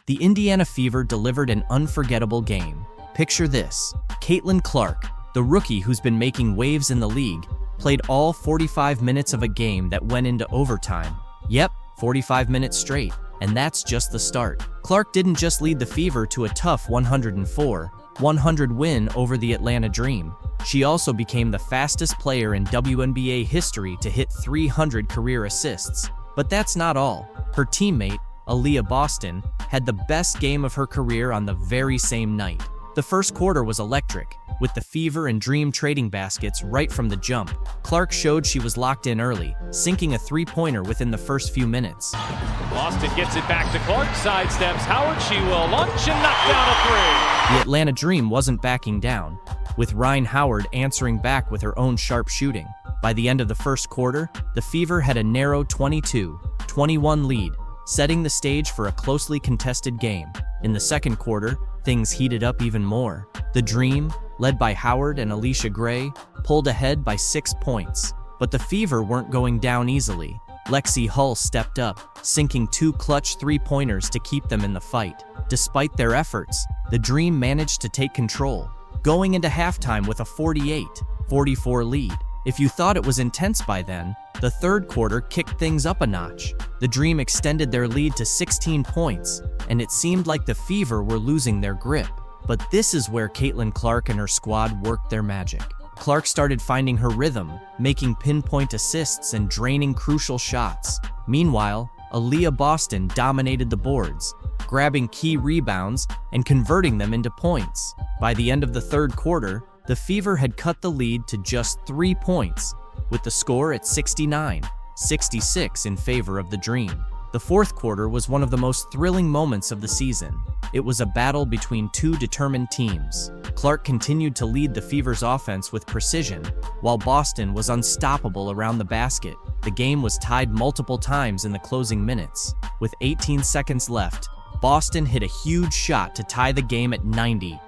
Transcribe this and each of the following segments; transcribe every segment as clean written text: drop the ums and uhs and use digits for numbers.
the Indiana Fever delivered an unforgettable game. Picture this: Caitlin Clark, the rookie who's been making waves in the league, played all 45 minutes of a game that went into overtime. Yep, 45 minutes straight, and that's just the start. Clark didn't just lead the Fever to a tough 104-100 win over the Atlanta Dream. She also became the fastest player in WNBA history to hit 300 career assists. But that's not all. Her teammate, Aliyah Boston, had the best game of her career on the very same night. The first quarter was electric, with the Fever and Dream trading baskets right from the jump. Clark showed she was locked in early, sinking a three-pointer within the first few minutes. Boston gets it back to Clark, sidesteps Howard, she will launch and knock down a three. The Atlanta Dream wasn't backing down, with Rhyne Howard answering back with her own sharp shooting. By the end of the first quarter, the Fever had a narrow 22-21 lead, setting the stage for a closely contested game. In the second quarter, things heated up even more. The Dream, led by Howard and Alicia Gray, pulled ahead by 6 points. But the Fever weren't going down easily. Lexi Hull stepped up, sinking 2 clutch three-pointers to keep them in the fight. Despite their efforts, the Dream managed to take control, going into halftime with a 48-44 lead. If you thought it was intense by then, the third quarter kicked things up a notch. The Dream extended their lead to 16 points, and it seemed like the Fever were losing their grip. But this is where Caitlin Clark and her squad worked their magic. Clark started finding her rhythm, making pinpoint assists and draining crucial shots. Meanwhile, Aliyah Boston dominated the boards, grabbing key rebounds and converting them into points. By the end of the third quarter, the Fever had cut the lead to just 3 points, with the score at 69-66 in favor of the Dream. The fourth quarter was one of the most thrilling moments of the season. It was a battle between two determined teams. Clark continued to lead the Fever's offense with precision, while Boston was unstoppable around the basket. The game was tied multiple times in the closing minutes. With 18 seconds left, Boston hit a huge shot to tie the game at 90,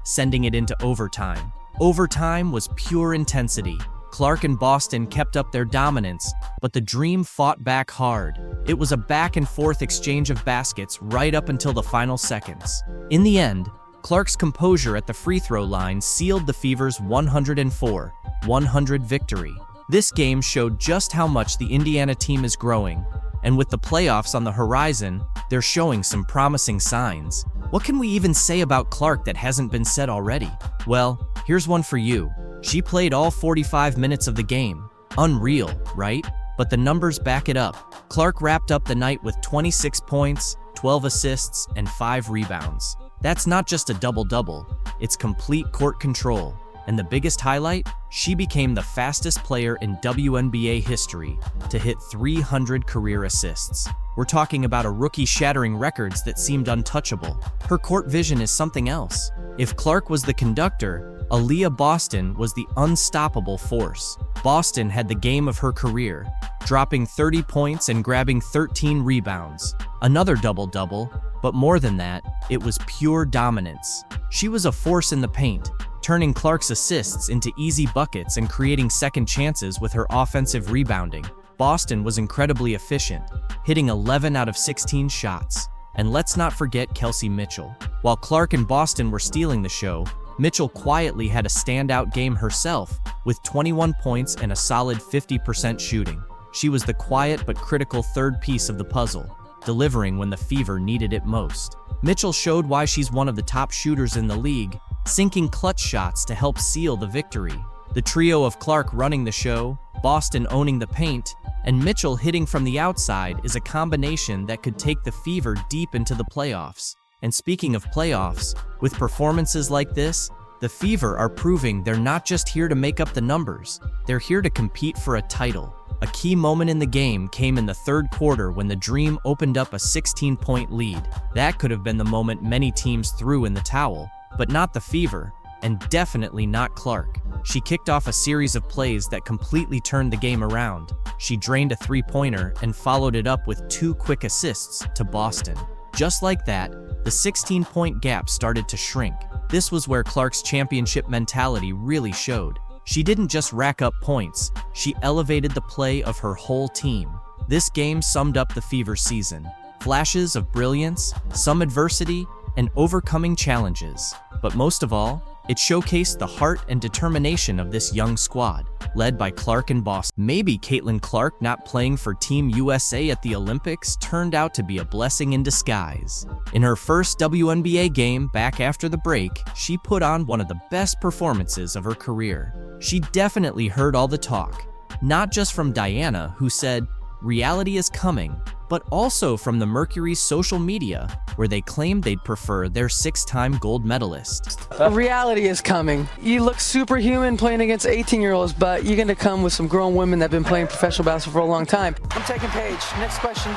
sending it into overtime. Overtime was pure intensity. Clark and Boston kept up their dominance, but the Dream fought back hard. It was a back-and-forth exchange of baskets right up until the final seconds. In the end, Clark's composure at the free throw line sealed the Fever's 104-100 victory. This game showed just how much the Indiana team is growing, and with the playoffs on the horizon, they're showing some promising signs. What can we even say about Clark that hasn't been said already? Well, here's one for you. She played all 45 minutes of the game. Unreal, right? But the numbers back it up. Clark wrapped up the night with 26 points, 12 assists, and 5 rebounds. That's not just a double-double, it's complete court control. And the biggest highlight? She became the fastest player in WNBA history to hit 300 career assists. We're talking about a rookie shattering records that seemed untouchable. Her court vision is something else. If Clark was the conductor, Aliyah Boston was the unstoppable force. Boston had the game of her career, dropping 30 points and grabbing 13 rebounds. Another double-double, but more than that, it was pure dominance. She was a force in the paint, turning Clark's assists into easy buckets and creating second chances with her offensive rebounding. Boston was incredibly efficient, hitting 11 out of 16 shots. And let's not forget Kelsey Mitchell. While Clark and Boston were stealing the show, Mitchell quietly had a standout game herself, with 21 points and a solid 50% shooting. She was the quiet but critical third piece of the puzzle, delivering when the Fever needed it most. Mitchell showed why she's one of the top shooters in the league, sinking clutch shots to help seal the victory. The trio of Clark running the show, Boston owning the paint, and Mitchell hitting from the outside is a combination that could take the Fever deep into the playoffs. And speaking of playoffs, with performances like this, the Fever are proving they're not just here to make up the numbers, they're here to compete for a title. A key moment in the game came in the third quarter when the Dream opened up a 16-point lead. That could have been the moment many teams threw in the towel, but not the Fever, and definitely not Clark. She kicked off a series of plays that completely turned the game around. She drained a three-pointer and followed it up with 2 quick assists to Boston. Just like that, the 16-point gap started to shrink. This was where Clark's championship mentality really showed. She didn't just rack up points, she elevated the play of her whole team. This game summed up the Fever season. Flashes of brilliance, some adversity, and overcoming challenges. But most of all, it showcased the heart and determination of this young squad, led by Clark and Boston. Maybe Caitlin Clark not playing for Team USA at the Olympics turned out to be a blessing in disguise. In her first WNBA game back after the break, she put on one of the best performances of her career. She definitely heard all the talk, not just from Diana, who said, "Reality is coming," but also from the Mercury's social media, where they claimed they'd prefer their 6-time gold medalist. Reality is coming. You look superhuman playing against 18-year-olds, but you're going to come with some grown women that have been playing professional basketball for a long time. I'm taking Paige. Next question.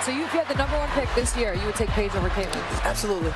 So if you had the #1 pick this year, you would take Paige over Caitlin? Absolutely.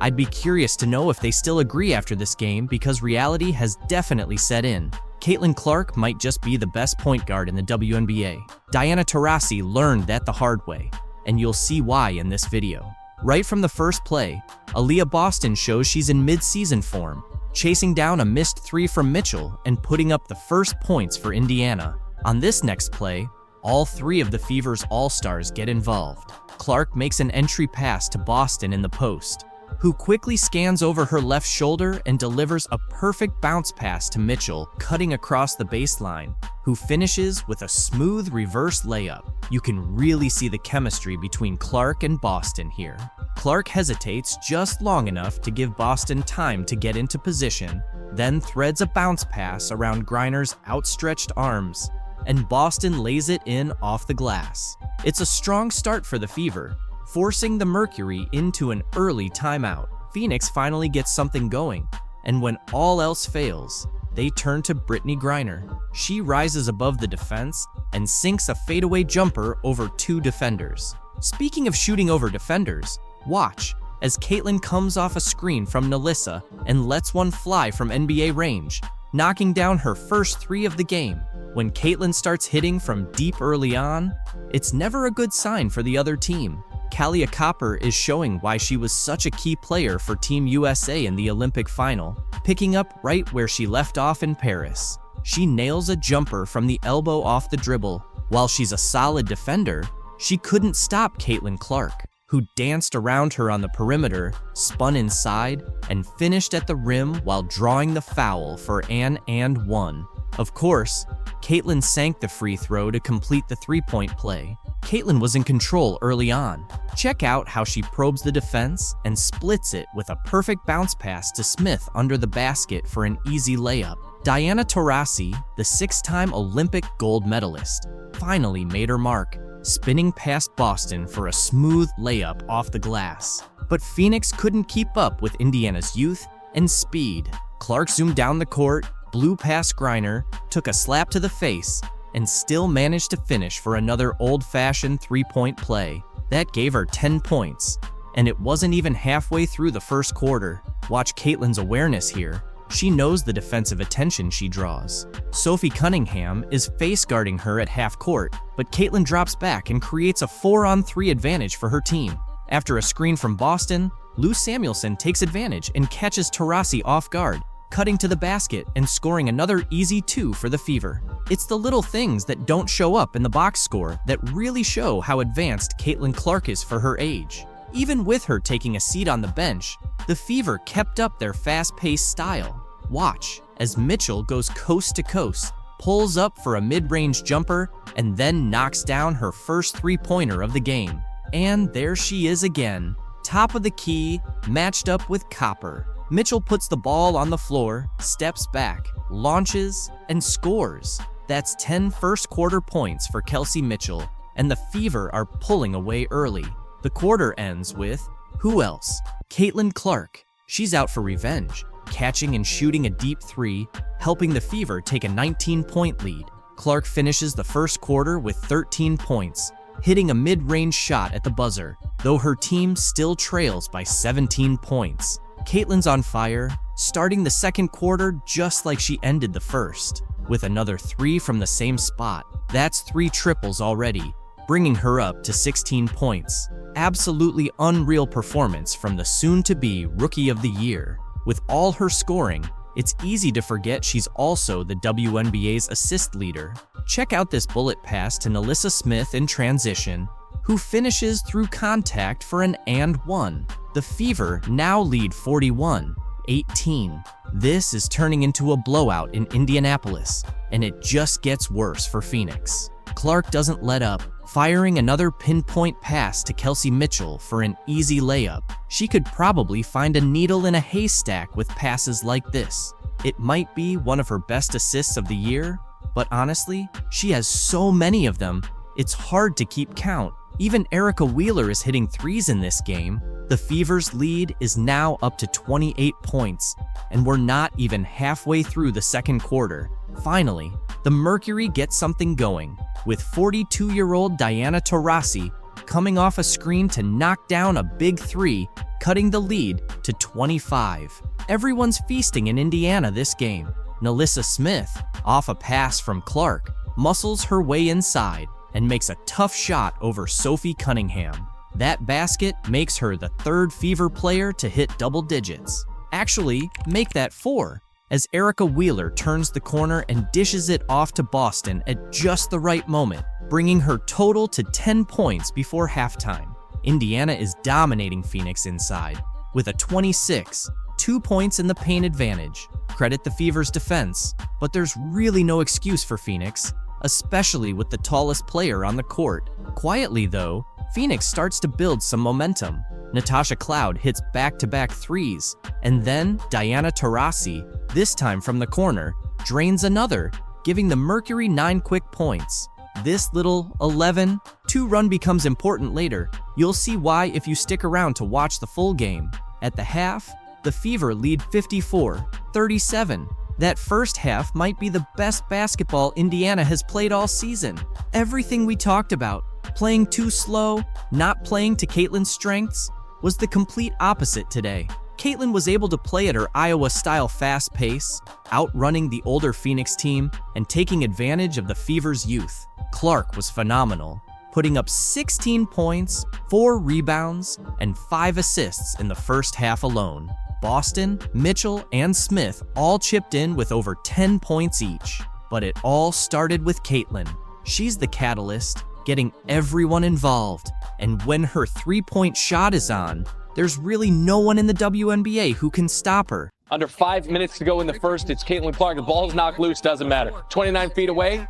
I'd be curious to know if they still agree after this game, because reality has definitely set in. Caitlin Clark might just be the best point guard in the WNBA. Diana Taurasi learned that the hard way, and you'll see why in this video. Right from the first play, Aliyah Boston shows she's in mid-season form, chasing down a missed 3 from Mitchell and putting up the first points for Indiana. On this next play, all 3 of the Fever's all-stars get involved. Clark makes an entry pass to Boston in the post, who quickly scans over her left shoulder and delivers a perfect bounce pass to Mitchell, cutting across the baseline, who finishes with a smooth reverse layup. You can really see the chemistry between Clark and Boston here. Clark hesitates just long enough to give Boston time to get into position, then threads a bounce pass around Griner's outstretched arms, and Boston lays it in off the glass. It's a strong start for the Fever, forcing the Mercury into an early timeout. Phoenix finally gets something going, and when all else fails, they turn to Brittany Griner. She rises above the defense and sinks a fadeaway jumper over 2 defenders. Speaking of shooting over defenders, watch as Caitlin comes off a screen from Nalissa and lets one fly from NBA range, knocking down her first 3 of the game. When Caitlin starts hitting from deep early on, it's never a good sign for the other team. Kahleah Copper is showing why she was such a key player for Team USA in the Olympic final, picking up right where she left off in Paris. She nails a jumper from the elbow off the dribble. While she's a solid defender, she couldn't stop Caitlin Clark, who danced around her on the perimeter, spun inside, and finished at the rim while drawing the foul for an and one. Of course, Caitlin sank the free throw to complete the 3-point play. Caitlin was in control early on. Check out how she probes the defense and splits it with a perfect bounce pass to Smith under the basket for an easy layup. Diana Taurasi, the 6-time Olympic gold medalist, finally made her mark, spinning past Boston for a smooth layup off the glass. But Phoenix couldn't keep up with Indiana's youth and speed. Clark zoomed down the court, blew past Griner, took a slap to the face, and still managed to finish for another old-fashioned 3-point play. That gave her 10 points, and it wasn't even halfway through the first quarter. Watch Caitlin's awareness here. She knows the defensive attention she draws. Sophie Cunningham is face-guarding her at half court, but Caitlin drops back and creates a 4-on-3 advantage for her team. After a screen from Boston, Lou Samuelson takes advantage and catches Taurasi off guard, cutting to the basket and scoring another easy 2 for the Fever. It's the little things that don't show up in the box score that really show how advanced Caitlin Clark is for her age. Even with her taking a seat on the bench, the Fever kept up their fast-paced style. Watch as Mitchell goes coast to coast, pulls up for a mid-range jumper, and then knocks down her first 3-pointer of the game. And there she is again, top of the key, matched up with Copper. Mitchell puts the ball on the floor, steps back, launches, and scores. That's 10 first-quarter points for Kelsey Mitchell, and the Fever are pulling away early. The quarter ends with, who else? Caitlin Clark. She's out for revenge, catching and shooting a deep 3, helping the Fever take a 19-point lead. Clark finishes the first quarter with 13 points, hitting a mid-range shot at the buzzer, though her team still trails by 17 points. Caitlin's on fire, starting the second quarter just like she ended the first, with another 3 from the same spot. That's 3 triples already, bringing her up to 16 points. Absolutely unreal performance from the soon-to-be Rookie of the Year. With all her scoring, it's easy to forget she's also the WNBA's assist leader. Check out this bullet pass to Nalissa Smith in transition, who finishes through contact for an and one. The Fever now lead 41-18. This is turning into a blowout in Indianapolis, and it just gets worse for Phoenix. Clark doesn't let up, firing another pinpoint pass to Kelsey Mitchell for an easy layup. She could probably find a needle in a haystack with passes like this. It might be one of her best assists of the year, but honestly, she has so many of them, it's hard to keep count. Even Erica Wheeler is hitting threes in this game. The Fever's lead is now up to 28 points, and we're not even halfway through the second quarter. Finally, the Mercury gets something going, with 42-year-old Diana Taurasi coming off a screen to knock down a big three, cutting the lead to 25. Everyone's feasting in Indiana this game. Nalissa Smith, off a pass from Clark, muscles her way inside and makes a tough shot over Sophie Cunningham. That basket makes her the third Fever player to hit double digits. Actually, make that 4, as Erica Wheeler turns the corner and dishes it off to Boston at just the right moment, bringing her total to 10 points before halftime. Indiana is dominating Phoenix inside, with a 26, 2 points in the paint advantage. Credit the Fever's defense, but there's really no excuse for Phoenix, especially with the tallest player on the court. Quietly though, Phoenix starts to build some momentum. Natasha Cloud hits back-to-back threes, and then Diana Taurasi, this time from the corner, drains another, giving the Mercury 9 quick points. This little 11-2 run becomes important later. You'll see why if you stick around to watch the full game. At the half, the Fever lead 54-37. That first half might be the best basketball Indiana has played all season. Everything we talked about, playing too slow, not playing to Caitlin's strengths, was the complete opposite today. Caitlin was able to play at her Iowa-style fast pace, outrunning the older Phoenix team and taking advantage of the Fever's youth. Clark was phenomenal, putting up 16 points, 4 rebounds, and 5 assists in the first half alone. Boston, Mitchell, and Smith all chipped in with over 10 points each. But it all started with Caitlin. She's the catalyst, getting everyone involved. And when her three-point shot is on, there's really no one in the WNBA who can stop her. Under 5 minutes to go in the first, it's Caitlin Clark. The ball's knocked loose, doesn't matter. 29 feet away,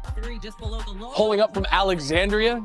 pulling up from Alexandria.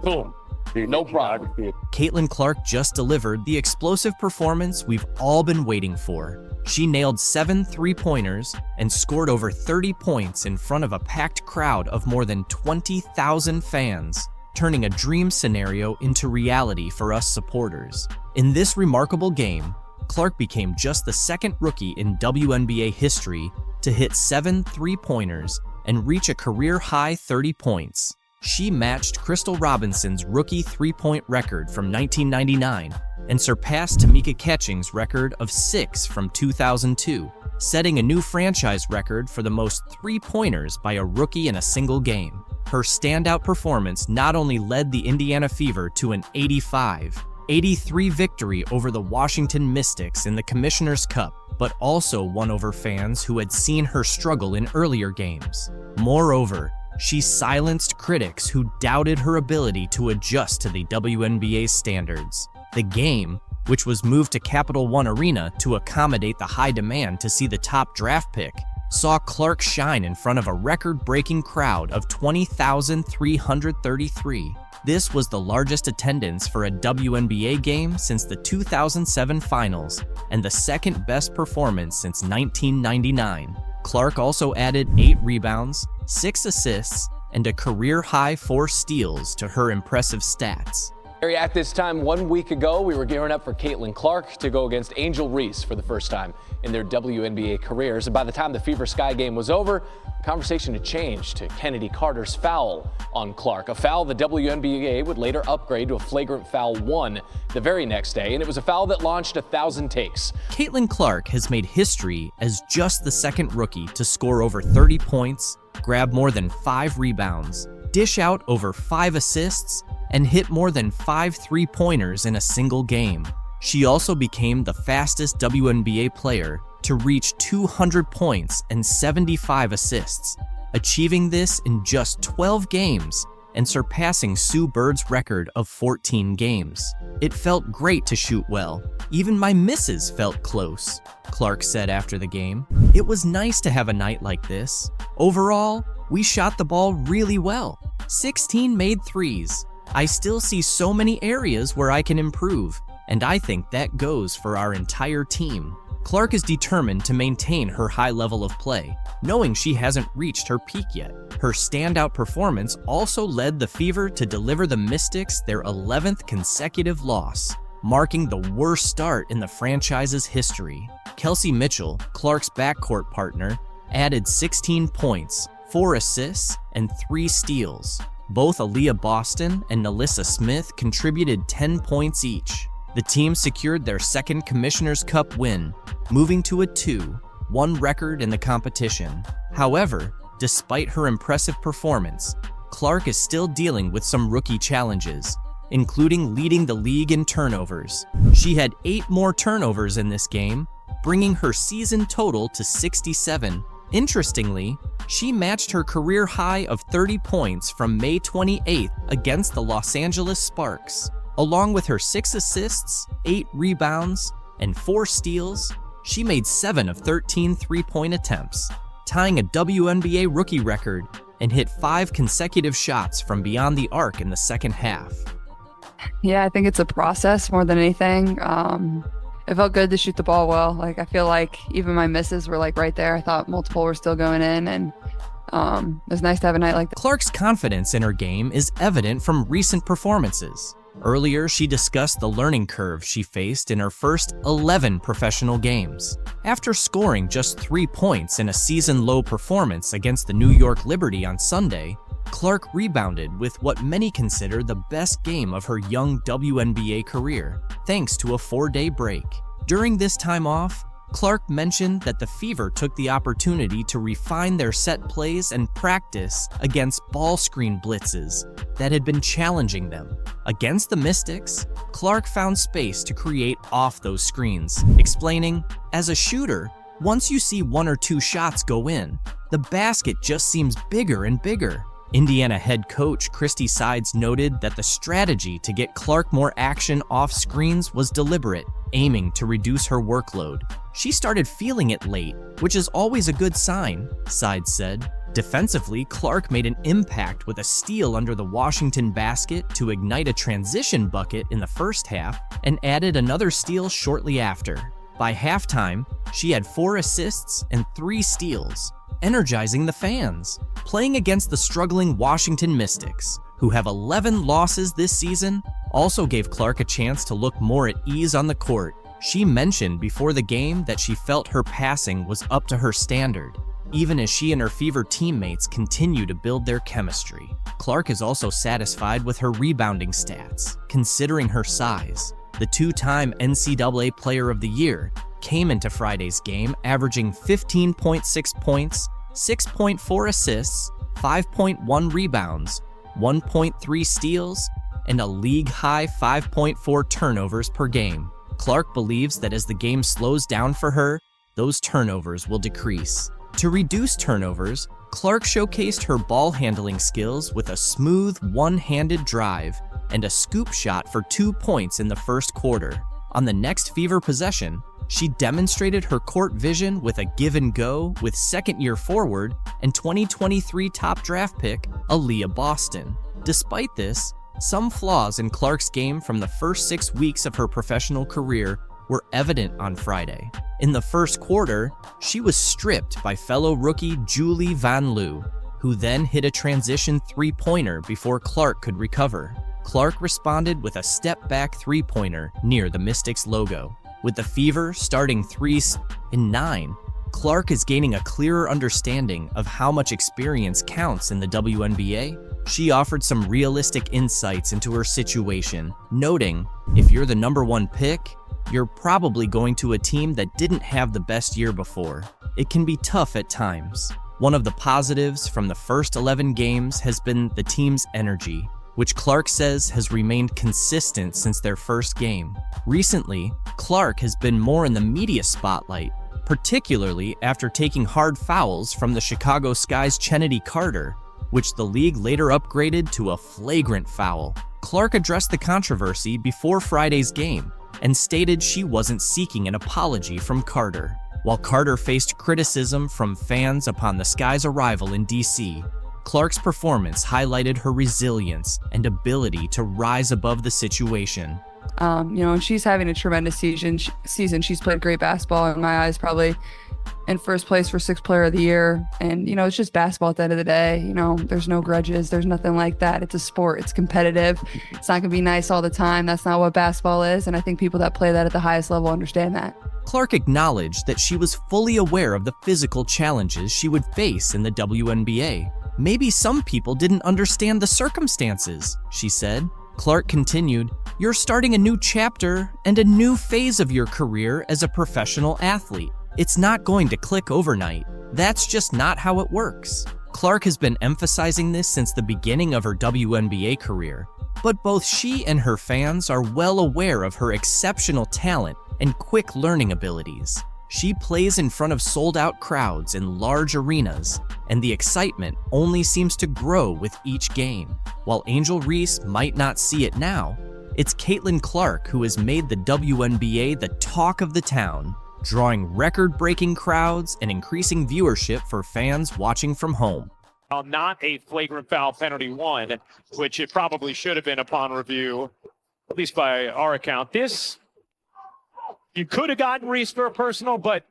Boom. No problem. Caitlin Clark just delivered the explosive performance we've all been waiting for. She nailed 7 three-pointers and scored over 30 points in front of a packed crowd of more than 20,000 fans, turning a dream scenario into reality for us supporters. In this remarkable game, Clark became just the second rookie in WNBA history to hit 7 three-pointers and reach a career-high 30 points. She matched Crystal Robinson's rookie three-point record from 1999 and surpassed Tamika Catching's record of 6 from 2002, setting a new franchise record for the most three-pointers by a rookie in a single game. Her standout performance not only led the Indiana Fever to an 85-83 victory over the Washington Mystics in the Commissioner's Cup, but also won over fans who had seen her struggle in earlier games. Moreover, she silenced critics who doubted her ability to adjust to the WNBA standards. The game, which was moved to Capital One Arena to accommodate the high demand to see the top draft pick, saw Clark shine in front of a record-breaking crowd of 20,333. This was the largest attendance for a WNBA game since the 2007 finals and the second best performance since 1999. Clark also added 8 rebounds, 6 assists, and a career-high 4 steals to her impressive stats. At this time 1 week ago, we were gearing up for Caitlin Clark to go against Angel Reese for the first time in their WNBA careers. And by the time the Fever Sky game was over, the conversation had changed to Kennedy Carter's foul on Clark, a foul the WNBA would later upgrade to a flagrant foul 1 the very next day, and it was a foul that launched 1,000 takes. Caitlin Clark has made history as just the second rookie to score over 30 points, grab more than 5 rebounds, dish out over 5 assists, and hit more than 5 three-pointers in a single game. She also became the fastest WNBA player to reach 200 points and 75 assists. Achieving this in just 12 games and surpassing Sue Bird's record of 14 games. "It felt great to shoot well. Even my misses felt close," Clark said after the game. "It was nice to have a night like this. Overall, we shot the ball really well. 16 made threes. I still see so many areas where I can improve, and I think that goes for our entire team." Clark is determined to maintain her high level of play, knowing she hasn't reached her peak yet. Her standout performance also led the Fever to deliver the Mystics their 11th consecutive loss, marking the worst start in the franchise's history. Kelsey Mitchell, Clark's backcourt partner, added 16 points, 4 assists, and 3 steals. Both Aliyah Boston and Nalissa Smith contributed 10 points each. The team secured their second Commissioner's Cup win, moving to a 2-1 record in the competition. However, despite her impressive performance, Clark is still dealing with some rookie challenges, including leading the league in turnovers. She had 8 more turnovers in this game, bringing her season total to 67. Interestingly, she matched her career high of 30 points from May 28th against the Los Angeles Sparks. Along with her 6 assists, 8 rebounds, and 4 steals, she made 7 of 13 three-point attempts, tying a WNBA rookie record, and hit 5 consecutive shots from beyond the arc in the second half. Yeah, I think it's a process more than anything. It felt good to shoot the ball well. Like, I feel like even my misses were like right there. I thought multiple were still going in, and it was nice to have a night like that. Clark's confidence in her game is evident from recent performances. Earlier, she discussed the learning curve she faced in her first 11 professional games. After scoring just 3 points in a season-low performance against the New York Liberty on Sunday, Clark rebounded with what many consider the best game of her young WNBA career, thanks to a 4-day break. During this time off, Clark mentioned that the Fever took the opportunity to refine their set plays and practice against ball screen blitzes that had been challenging them. Against the Mystics, Clark found space to create off those screens, explaining, "As a shooter, once you see 1 or 2 shots go in, the basket just seems bigger and bigger." Indiana head coach Christy Sides noted that the strategy to get Clark more action off screens was deliberate, aiming to reduce her workload. "She started feeling it late, which is always a good sign," Sides said. Defensively, Clark made an impact with a steal under the Washington basket to ignite a transition bucket in the first half, and added another steal shortly after. By halftime, she had 4 assists and 3 steals, energizing the fans. Playing against the struggling Washington Mystics, who have 11 losses this season, also gave Clark a chance to look more at ease on the court. She mentioned before the game that she felt her passing was up to her standard, even as she and her Fever teammates continue to build their chemistry. Clark is also satisfied with her rebounding stats, considering her size. The 2-time NCAA Player of the Year came into Friday's game averaging 15.6 points, 6.4 assists, 5.1 rebounds, 1.3 steals, and a league-high 5.4 turnovers per game. Clark believes that as the game slows down for her, those turnovers will decrease. To reduce turnovers, Clark showcased her ball handling skills with a smooth one-handed drive and a scoop shot for 2 points in the first quarter. On the next Fever possession, she demonstrated her court vision with a give and go with second-year forward and 2023 top draft pick Aliyah Boston. Despite this, some flaws in Clark's game from the first 6 weeks of her professional career were evident on Friday. In the first quarter, she was stripped by fellow rookie Julie Van Loo, who then hit a transition three-pointer before Clark could recover. Clark responded with a step-back three-pointer near the Mystics logo. With the Fever starting 3s in 9, Clark is gaining a clearer understanding of how much experience counts in the WNBA. She offered some realistic insights into her situation, noting, "If you're the #1 pick, you're probably going to a team that didn't have the best year before. It can be tough at times." One of the positives from the first 11 games has been the team's energy, which Clark says has remained consistent since their first game. Recently, Clark has been more in the media spotlight, particularly after taking hard fouls from the Chicago Sky's Chennedy Carter, which the league later upgraded to a flagrant foul. Clark addressed the controversy before Friday's game and stated she wasn't seeking an apology from Carter. While Carter faced criticism from fans upon the Sky's arrival in DC, Clark's performance highlighted her resilience and ability to rise above the situation. And she's having a tremendous season. She's played great basketball in my eyes, probably in first place for Sixth Player of the Year. And, it's just basketball at the end of the day. There's no grudges. There's nothing like that. It's a sport. It's competitive. It's not going to be nice all the time. That's not what basketball is. And I think people that play that at the highest level understand that. Clark acknowledged that she was fully aware of the physical challenges she would face in the WNBA. Maybe some people didn't understand the circumstances, she said. Clark continued, "You're starting a new chapter and a new phase of your career as a professional athlete. It's not going to click overnight. That's just not how it works." Clark has been emphasizing this since the beginning of her WNBA career, but both she and her fans are well aware of her exceptional talent and quick learning abilities. She plays in front of sold-out crowds in large arenas, and the excitement only seems to grow with each game. While Angel Reese might not see it now, it's Caitlin Clark who has made the WNBA the talk of the town, drawing record-breaking crowds and increasing viewership for fans watching from home. Not a flagrant foul penalty one, which it probably should have been upon review, at least by our account. You could have gotten Reese for a personal, but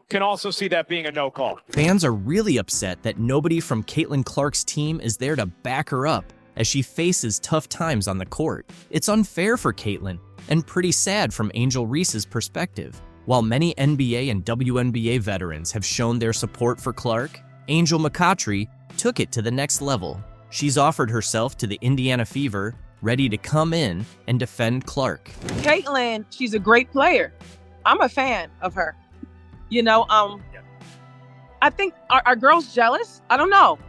can also see that being a no call. Fans are really upset that nobody from Caitlin Clark's team is there to back her up as she faces tough times on the court. It's unfair for Caitlin and pretty sad from Angel Reese's perspective. While many NBA and WNBA veterans have shown their support for Clark, Angel McCoughtry took it to the next level. She's offered herself to the Indiana Fever, ready to come in and defend Clark. Caitlin, she's a great player. I'm a fan of her. I think are girls jealous? I don't know.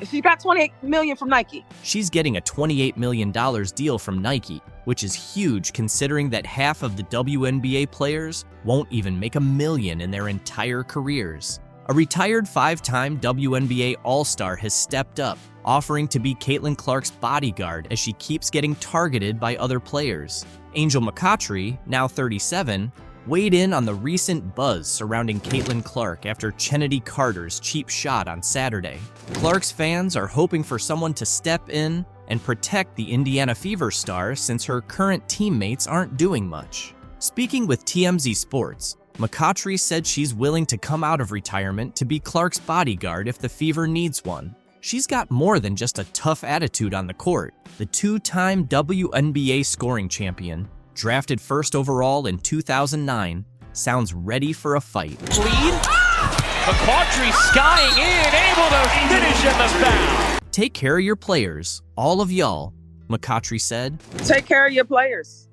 She got $28 million from Nike. She's getting a $28 million deal from Nike, which is huge considering that half of the WNBA players won't even make $1 million in their entire careers. A retired 5-time WNBA All-Star has stepped up, offering to be Caitlin Clark's bodyguard as she keeps getting targeted by other players. Angel McCoughtry, now 37, weighed in on the recent buzz surrounding Caitlin Clark after Chennedy Carter's cheap shot on Saturday. Clark's fans are hoping for someone to step in and protect the Indiana Fever star since her current teammates aren't doing much. Speaking with TMZ Sports, McCoughtry said she's willing to come out of retirement to be Clark's bodyguard if the Fever needs one. She's got more than just a tough attitude on the court. The 2-time WNBA scoring champion, drafted first overall in 2009, sounds ready for a fight. Lead. McCoughtry skying in, able to finish in the foul. Take care of your players, all of y'all, McCoughtry said. Take care of your players.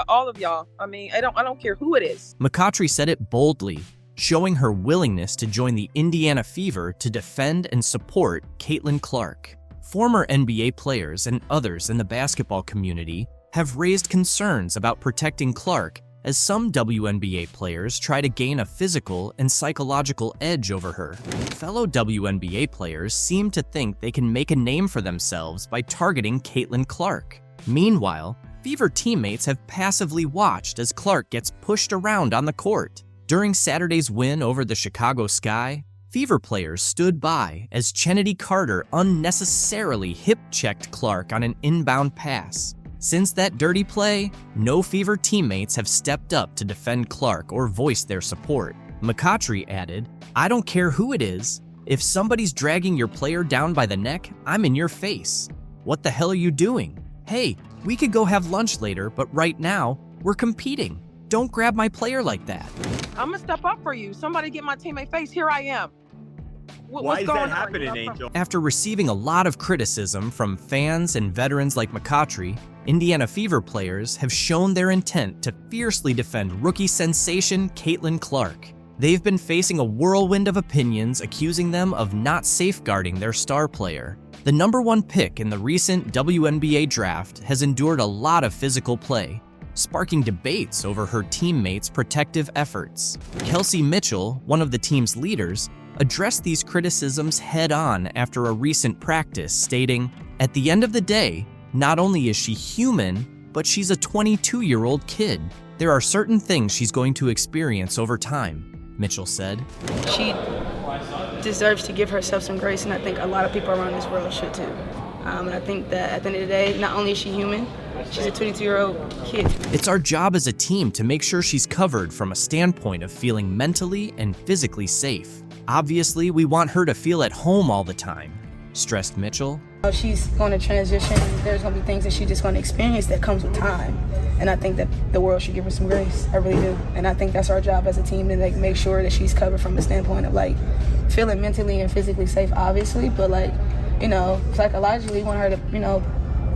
All of y'all. I don't care who it is. McCoughtry said it boldly, showing her willingness to join the Indiana Fever to defend and support Caitlin Clark. Former NBA players and others in the basketball community have raised concerns about protecting Clark as some WNBA players try to gain a physical and psychological edge over her. Fellow WNBA players seem to think they can make a name for themselves by targeting Caitlin Clark. Meanwhile, Fever teammates have passively watched as Clark gets pushed around on the court. During Saturday's win over the Chicago Sky, Fever players stood by as Chennedy Carter unnecessarily hip-checked Clark on an inbound pass. Since that dirty play, no Fever teammates have stepped up to defend Clark or voiced their support. McCoughtry added, "I don't care who it is. If somebody's dragging your player down by the neck, I'm in your face. What the hell are you doing? Hey, we could go have lunch later, but right now, we're competing. Don't grab my player like that." I'm gonna step up for you. Somebody get my teammate face. Here I am. Why is that happening, Angel? After receiving a lot of criticism from fans and veterans like McCoughtry, Indiana Fever players have shown their intent to fiercely defend rookie sensation Caitlin Clark. They've been facing a whirlwind of opinions accusing them of not safeguarding their star player. The #1 pick in the recent WNBA draft has endured a lot of physical play, sparking debates over her teammates' protective efforts. Kelsey Mitchell, one of the team's leaders, addressed these criticisms head-on after a recent practice, stating, "At the end of the day, not only is she human, but she's a 22-year-old kid. There are certain things she's going to experience over time," Mitchell said. She deserves to give herself some grace, and I think a lot of people around this world should too. And I think that at the end of the day, not only is she human, she's a 22-year-old kid. It's our job as a team to make sure she's covered from a standpoint of feeling mentally and physically safe. Obviously, we want her to feel at home all the time, stressed Mitchell. She's going to transition. There's going to be things that she's just going to experience that comes with time. And I think that the world should give her some grace. I really do. And I think that's our job as a team to make sure that she's covered from a standpoint of feeling mentally and physically safe, obviously, but psychologically, we want her to,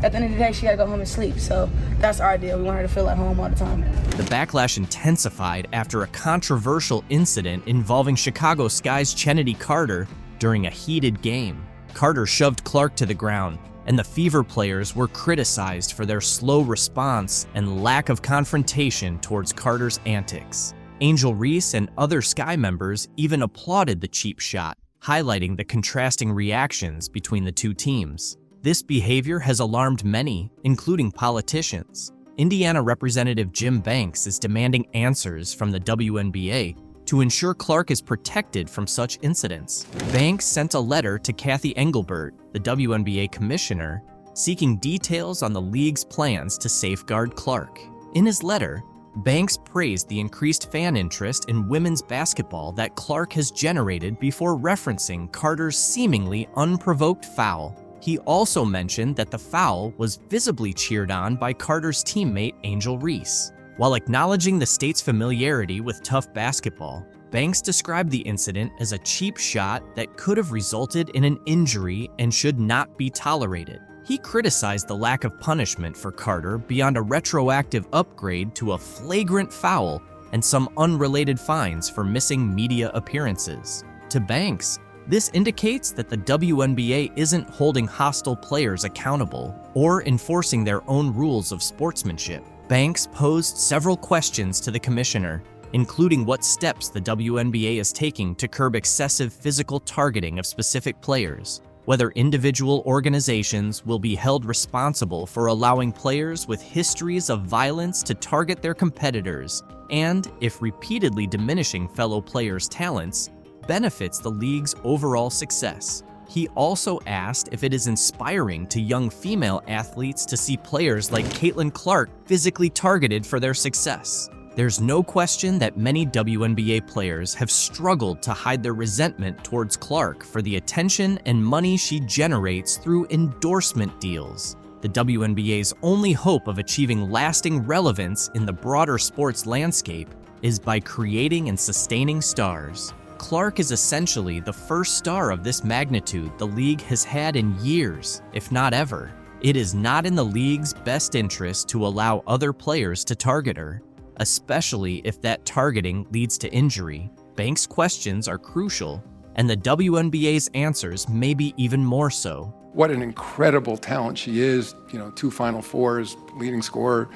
at the end of the day, she got to go home and sleep. So that's our deal. We want her to feel at home all the time. The backlash intensified after a controversial incident involving Chicago Sky's Kennedy Carter during a heated game. Carter shoved Clark to the ground, and the Fever players were criticized for their slow response and lack of confrontation towards Carter's antics. Angel Reese and other Sky members even applauded the cheap shot, highlighting the contrasting reactions between the two teams. This behavior has alarmed many, including politicians. Indiana Representative Jim Banks is demanding answers from the WNBA to ensure Clark is protected from such incidents. Banks sent a letter to Kathy Engelbert, the WNBA commissioner, seeking details on the league's plans to safeguard Clark. In his letter, Banks praised the increased fan interest in women's basketball that Clark has generated before referencing Carter's seemingly unprovoked foul. He also mentioned that the foul was visibly cheered on by Carter's teammate Angel Reese. While acknowledging the state's familiarity with tough basketball, Banks described the incident as a cheap shot that could have resulted in an injury and should not be tolerated. He criticized the lack of punishment for Carter beyond a retroactive upgrade to a flagrant foul and some unrelated fines for missing media appearances. To Banks, this indicates that the WNBA isn't holding hostile players accountable or enforcing their own rules of sportsmanship. Banks posed several questions to the commissioner, including what steps the WNBA is taking to curb excessive physical targeting of specific players, whether individual organizations will be held responsible for allowing players with histories of violence to target their competitors, and if repeatedly diminishing fellow players' talents benefits the league's overall success. He also asked if it is inspiring to young female athletes to see players like Caitlin Clark physically targeted for their success. There's no question that many WNBA players have struggled to hide their resentment towards Clark for the attention and money she generates through endorsement deals. The WNBA's only hope of achieving lasting relevance in the broader sports landscape is by creating and sustaining stars. Clark is essentially the first star of this magnitude the league has had in years, if not ever. It is not in the league's best interest to allow other players to target her, especially if that targeting leads to injury. Banks' questions are crucial, and the WNBA's answers may be even more so. What an incredible talent she is, 2 Final Fours, leading scorer,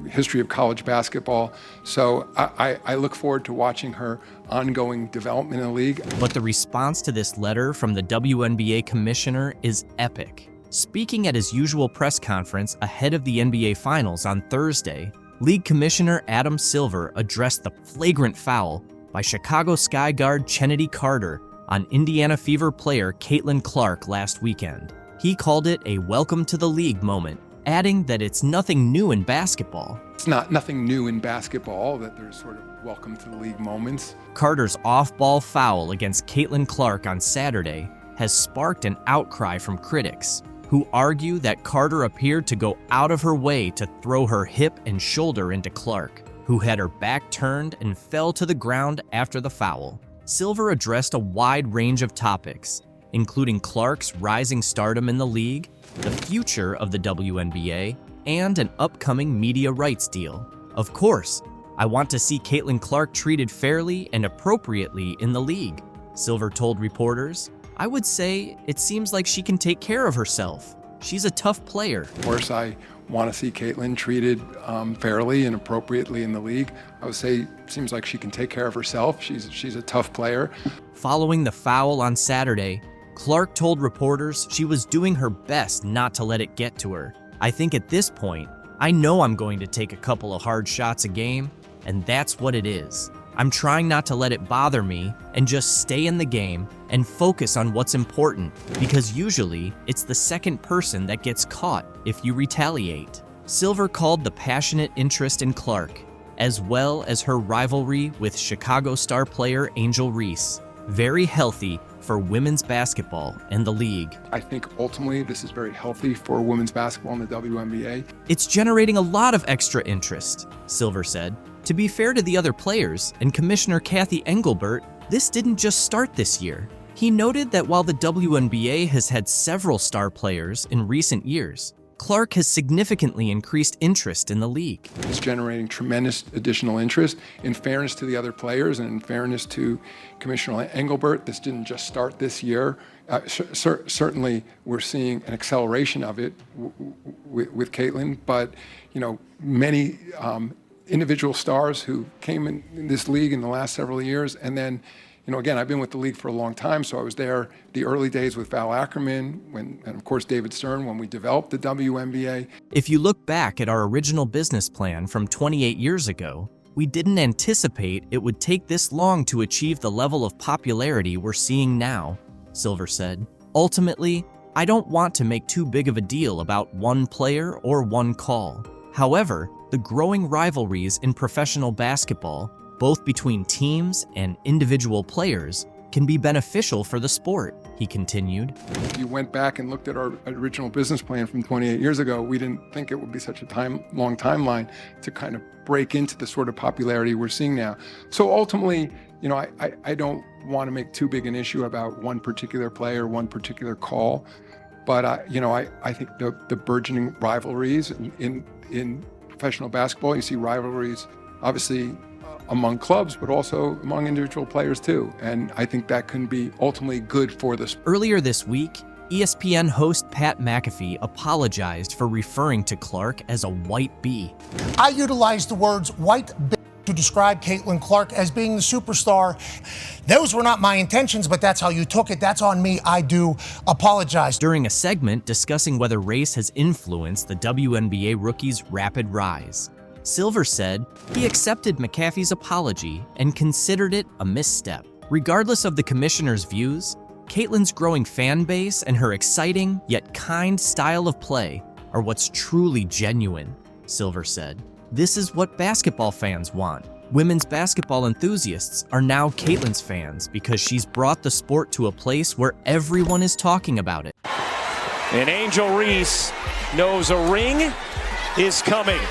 history of college basketball. So I look forward to watching her ongoing development in the league. But the response to this letter from the WNBA commissioner is epic. Speaking at his usual press conference ahead of the NBA Finals on Thursday, League Commissioner Adam Silver addressed the flagrant foul by Chicago Sky guard Kennedy Carter on Indiana Fever player Caitlin Clark last weekend. He called it a welcome to the league moment, adding that it's nothing new in basketball. It's nothing new in basketball that there's sort of welcome to the league moments. Carter's off-ball foul against Caitlin Clark on Saturday has sparked an outcry from critics, who argue that Carter appeared to go out of her way to throw her hip and shoulder into Clark, who had her back turned and fell to the ground after the foul. Silver addressed a wide range of topics, including Clark's rising stardom in the league, the future of the WNBA, and an upcoming media rights deal. Of course, I want to see Caitlin Clark treated fairly and appropriately in the league, Silver told reporters. I would say it seems like she can take care of herself. she's a tough player. Of course, I want to see Caitlin treated fairly and appropriately in the league. I would say seems like she can take care of herself. She's a tough player. Following the foul on Saturday, Clark told reporters she was doing her best not to let it get to her. I think at this point, I know I'm going to take a couple of hard shots a game, and that's what it is. I'm trying not to let it bother me and just stay in the game and focus on what's important, because usually it's the second person that gets caught if you retaliate. Silver called the passionate interest in Clark, as well as her rivalry with Chicago star player Angel Reese, very healthy for women's basketball and the league. I think ultimately this is very healthy for women's basketball in the WNBA. It's generating a lot of extra interest, Silver said. To be fair to the other players and Commissioner Kathy Engelbert, this didn't just start this year. He noted that while the WNBA has had several star players in recent years, Clark has significantly increased interest in the league. It's generating tremendous additional interest. In fairness to the other players and in fairness to Commissioner Engelbert, this didn't just start this year. Certainly, we're seeing an acceleration of it with Caitlin, but many individual stars who came in this league in the last several years, and then again, I've been with the league for a long time, so I was there the early days with Val Ackerman, and of course David Stern when we developed the WNBA. If you look back at our original business plan from 28 years ago, we didn't anticipate it would take this long to achieve the level of popularity we're seeing now, Silver said. Ultimately, I don't want to make too big of a deal about one player or one call. However, the growing rivalries in professional basketball, both between teams and individual players, can be beneficial for the sport, he continued. If you went back and looked at our original business plan from 28 years ago, we didn't think it would be such a long timeline to kind of break into the sort of popularity we're seeing now. So ultimately, I don't want to make too big an issue about one particular player, one particular call, but I think the burgeoning rivalries in professional basketball, you see rivalries obviously among clubs, but also among individual players too. And I think that can be ultimately good for the sport. Earlier this week, ESPN host Pat McAfee apologized for referring to Clark as a white bee. I utilized the words white bee to describe Caitlin Clark as being the superstar. Those were not my intentions, but that's how you took it. That's on me. I do apologize. During a segment discussing whether race has influenced the WNBA rookie's rapid rise, Silver said he accepted McAfee's apology and considered it a misstep. Regardless of the commissioner's views, Caitlin's growing fan base and her exciting yet kind style of play are what's truly genuine, Silver said. This is what basketball fans want. Women's basketball enthusiasts are now Caitlin's fans because she's brought the sport to a place where everyone is talking about it. And Angel Reese knows a ring is coming.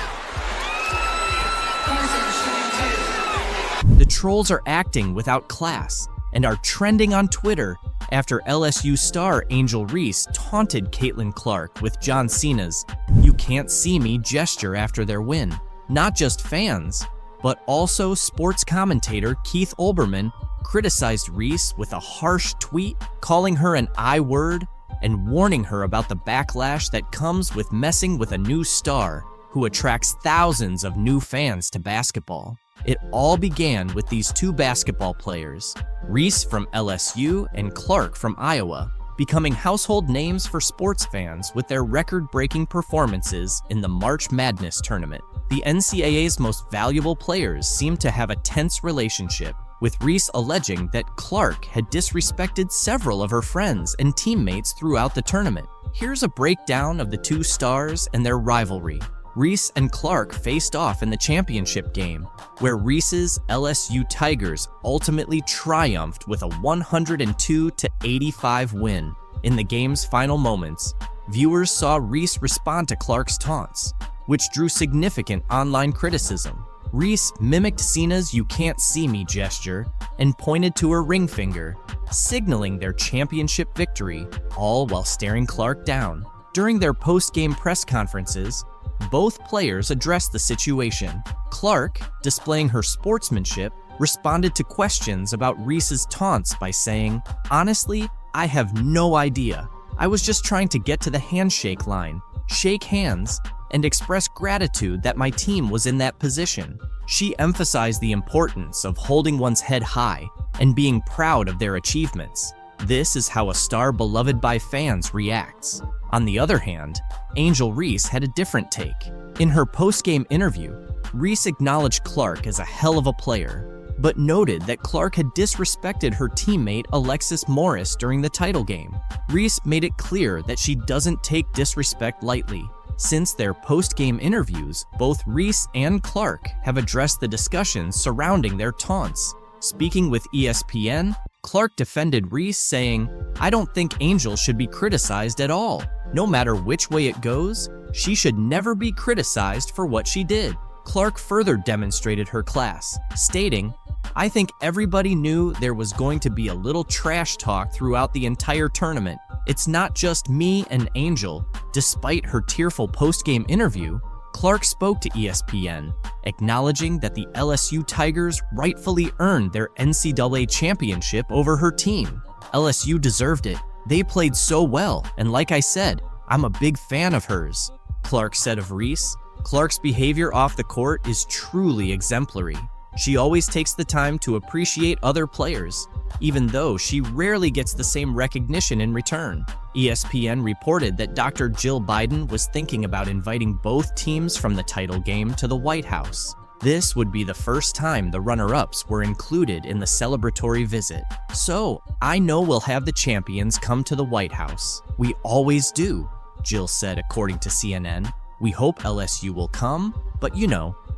The trolls are acting without class and are trending on Twitter after LSU star Angel Reese taunted Caitlin Clark with John Cena's "You can't see me" gesture after their win. Not just fans, but also sports commentator Keith Olbermann criticized Reese with a harsh tweet, calling her an I-word and warning her about the backlash that comes with messing with a new star who attracts thousands of new fans to basketball. It all began with these two basketball players, Reese from LSU and Clark from Iowa, becoming household names for sports fans with their record-breaking performances in the March Madness tournament. The NCAA's most valuable players seemed to have a tense relationship, with Reese alleging that Clark had disrespected several of her friends and teammates throughout the tournament. Here's a breakdown of the two stars and their rivalry. Reese and Clark faced off in the championship game, where Reese's LSU Tigers ultimately triumphed with a 102-85 win. In the game's final moments, viewers saw Reese respond to Clark's taunts, which drew significant online criticism. Reese mimicked Cena's "You can't see me" gesture and pointed to her ring finger, signaling their championship victory, all while staring Clark down. During their post-game press conferences, both players addressed the situation. Clark, displaying her sportsmanship, responded to questions about Reese's taunts by saying, "Honestly, I have no idea. I was just trying to get to the handshake line, shake hands, and express gratitude that my team was in that position. She emphasized the importance of holding one's head high and being proud of their achievements. This is how a star beloved by fans reacts. On the other hand, Angel Reese had a different take. In her post-game interview, Reese acknowledged Clark as a hell of a player, but noted that Clark had disrespected her teammate Alexis Morris during the title game. Reese made it clear that she doesn't take disrespect lightly. Since their post-game interviews, both Reese and Clark have addressed the discussions surrounding their taunts. Speaking with ESPN, Clark defended Reese, saying, "I don't think Angel should be criticized at all. No matter which way it goes, she should never be criticized for what she did." Clark further demonstrated her class, stating, "I think everybody knew there was going to be a little trash talk throughout the entire tournament. It's not just me and Angel." Despite her tearful post-game interview, Clark spoke to ESPN, acknowledging that the LSU Tigers rightfully earned their NCAA championship over her team. LSU deserved it. They played so well, and like I said, I'm a big fan of hers, Clark said of Reese. Clark's behavior off the court is truly exemplary. She always takes the time to appreciate other players, even though she rarely gets the same recognition in return. ESPN reported that Dr. Jill Biden was thinking about inviting both teams from the title game to the White House. This would be the first time the runner-ups were included in the celebratory visit. "So, I know we'll have the champions come to the White House. We always do," Jill said, according to CNN. "We hope LSU will come, but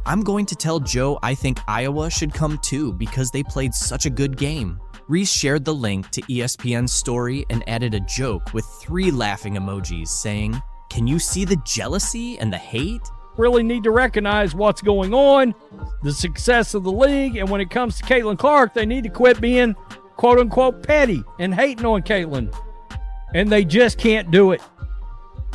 I'm going to tell Joe I think Iowa should come too because they played such a good game." Reese shared the link to ESPN's story and added a joke with 3 laughing emojis, saying, "Can you see the jealousy and the hate?" Really need to recognize what's going on, the success of the league, and when it comes to Caitlin Clark, they need to quit being quote-unquote petty and hating on Caitlin. And they just can't do it.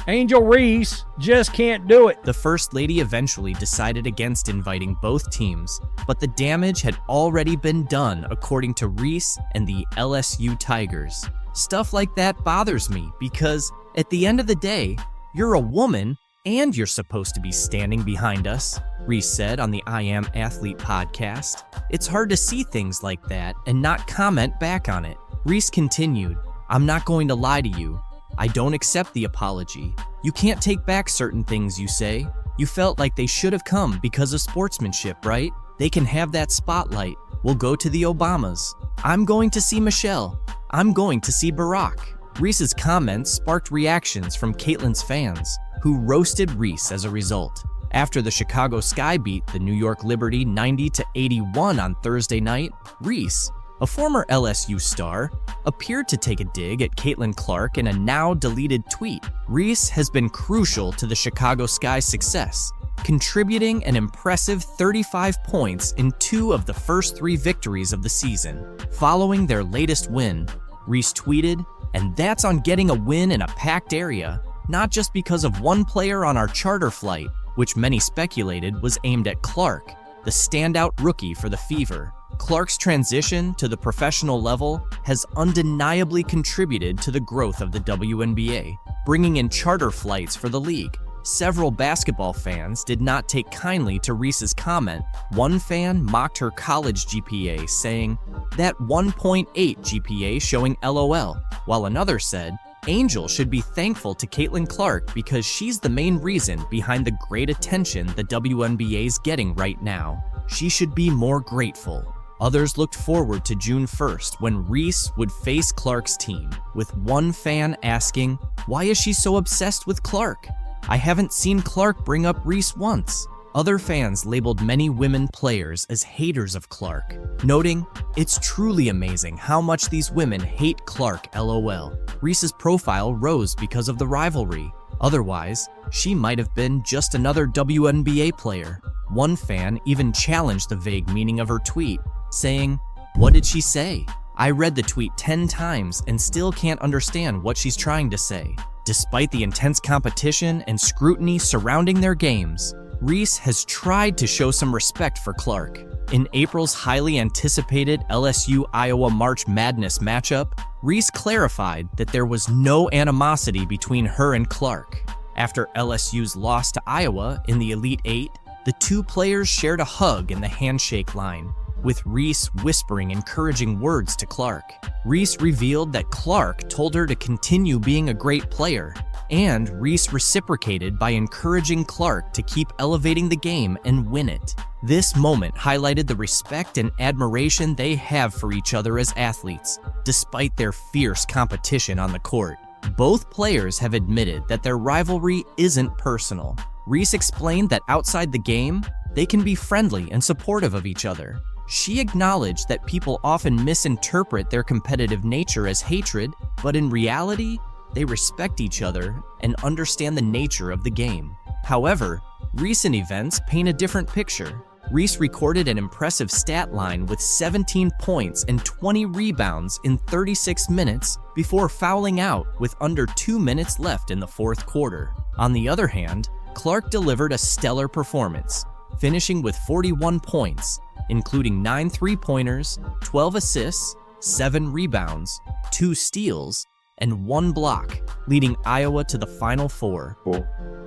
Angel Reese just can't do it. The First Lady eventually decided against inviting both teams, but the damage had already been done, according to Reese and the LSU Tigers. Stuff like that bothers me because, at the end of the day, you're a woman and you're supposed to be standing behind us, Reese said on the I Am Athlete podcast. "It's hard to see things like that and not comment back on it." Reese continued, "I'm not going to lie to you. I don't accept the apology. You can't take back certain things you say. You felt like they should have come because of sportsmanship, right? They can have that spotlight. We'll go to the Obamas. I'm going to see Michelle. I'm going to see Barack." Reese's comments sparked reactions from Caitlin's fans, who roasted Reese as a result. After the Chicago Sky beat the New York Liberty 90-81 on Thursday night, Reese, a former LSU star, appeared to take a dig at Caitlin Clark in a now-deleted tweet. Reese has been crucial to the Chicago Sky's success, contributing an impressive 35 points in 2 of the first 3 victories of the season. Following their latest win, Reese tweeted, "And that's on getting a win in a packed area, not just because of one player on our charter flight," which many speculated was aimed at Clark, the standout rookie for the Fever. Clark's transition to the professional level has undeniably contributed to the growth of the WNBA, bringing in charter flights for the league. Several basketball fans did not take kindly to Reese's comment. One fan mocked her college GPA, saying, "That 1.8 GPA showing LOL," while another said, "Angel should be thankful to Caitlin Clark because she's the main reason behind the great attention the WNBA's getting right now. She should be more grateful." Others looked forward to June 1st when Reese would face Clark's team, with one fan asking, "Why is she so obsessed with Clark? I haven't seen Clark bring up Reese once." Other fans labeled many women players as haters of Clark, noting, "It's truly amazing how much these women hate Clark, LOL." Reese's profile rose because of the rivalry. Otherwise, she might have been just another WNBA player. One fan even challenged the vague meaning of her tweet, saying, "What did she say? I read the tweet 10 times and still can't understand what she's trying to say." Despite the intense competition and scrutiny surrounding their games, Reese has tried to show some respect for Clark. In April's highly anticipated LSU-Iowa March Madness matchup, Reese clarified that there was no animosity between her and Clark. After LSU's loss to Iowa in the Elite Eight, the two players shared a hug in the handshake line, with Reese whispering encouraging words to Clark. Reese revealed that Clark told her to continue being a great player, and Reese reciprocated by encouraging Clark to keep elevating the game and win it. This moment highlighted the respect and admiration they have for each other as athletes, despite their fierce competition on the court. Both players have admitted that their rivalry isn't personal. Reese explained that outside the game, they can be friendly and supportive of each other. She acknowledged that people often misinterpret their competitive nature as hatred, but in reality, they respect each other and understand the nature of the game. However, recent events paint a different picture. Reese recorded an impressive stat line with 17 points and 20 rebounds in 36 minutes before fouling out with under 2 minutes left in the fourth quarter. On the other hand, Clark delivered a stellar performance, finishing with 41 points, including 9 three-pointers, 12 assists, 7 rebounds, 2 steals, and 1 block, leading Iowa to the Final Four.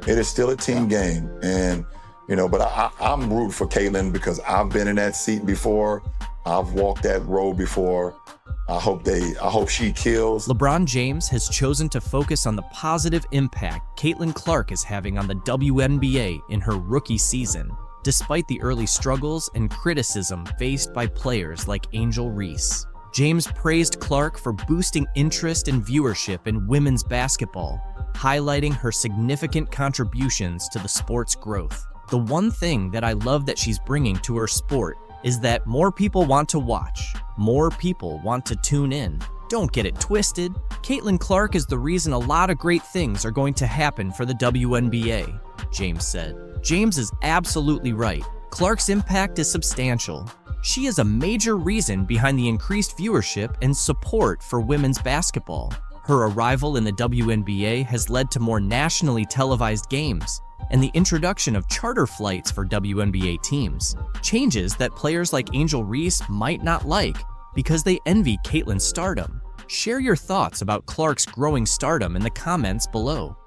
It is still a team game, and but I'm rooting for Caitlin because I've been in that seat before. I've walked that road before. I hope she kills. LeBron James has chosen to focus on the positive impact Caitlin Clark is having on the WNBA in her rookie season, despite the early struggles and criticism faced by players like Angel Reese. James praised Clark for boosting interest and viewership in women's basketball, highlighting her significant contributions to the sport's growth. The one thing that I love that she's bringing to her sport is that more people want to watch, more people want to tune in. Don't get it twisted. Caitlin Clark is the reason a lot of great things are going to happen for the WNBA, James said. James is absolutely right. Clark's impact is substantial. She is a major reason behind the increased viewership and support for women's basketball. Her arrival in the WNBA has led to more nationally televised games and the introduction of charter flights for WNBA teams, changes that players like Angel Reese might not like because they envy Caitlin's stardom. Share your thoughts about Clark's growing stardom in the comments below.